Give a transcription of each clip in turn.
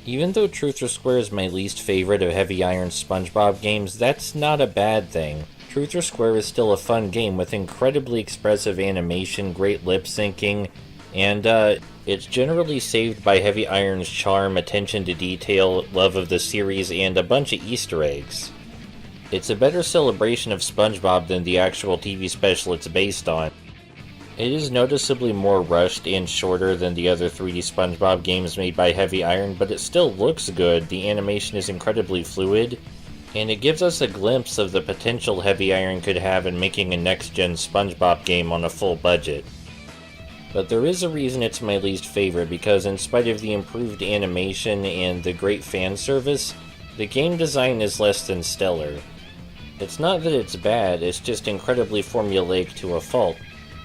Even though Truth or Square is my least favorite of Heavy Iron's SpongeBob games, that's not a bad thing. Truth or Square is still a fun game with incredibly expressive animation, great lip syncing, and it's generally saved by Heavy Iron's charm, attention to detail, love of the series, and a bunch of Easter eggs. It's a better celebration of SpongeBob than the actual TV special it's based on. It is noticeably more rushed and shorter than the other 3D SpongeBob games made by Heavy Iron, but it still looks good, the animation is incredibly fluid, and it gives us a glimpse of the potential Heavy Iron could have in making a next-gen SpongeBob game on a full budget. But there is a reason it's my least favorite, because in spite of the improved animation and the great fan service, the game design is less than stellar. It's not that it's bad, it's just incredibly formulaic to a fault.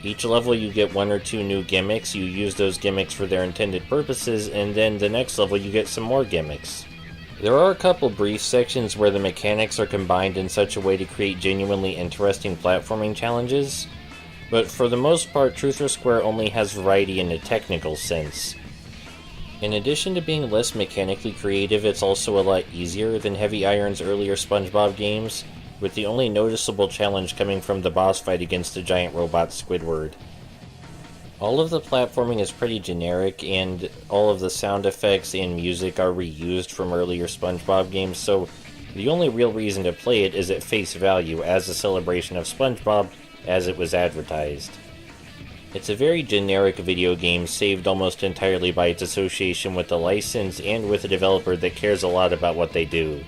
Each level you get 1 or 2 new gimmicks, you use those gimmicks for their intended purposes, and then the next level you get some more gimmicks. There are a couple brief sections where the mechanics are combined in such a way to create genuinely interesting platforming challenges, but for the most part Truth or Square only has variety in a technical sense. In addition to being less mechanically creative, it's also a lot easier than Heavy Iron's earlier SpongeBob games, with the only noticeable challenge coming from the boss fight against the giant robot Squidward. All of the platforming is pretty generic, and all of the sound effects and music are reused from earlier SpongeBob games, so the only real reason to play it is at face value as a celebration of SpongeBob as it was advertised. It's a very generic video game, saved almost entirely by its association with the license and with a developer that cares a lot about what they do.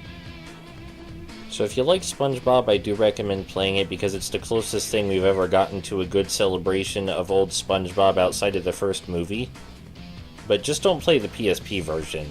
So if you like SpongeBob, I do recommend playing it because it's the closest thing we've ever gotten to a good celebration of old SpongeBob outside of the first movie. But just don't play the PSP version.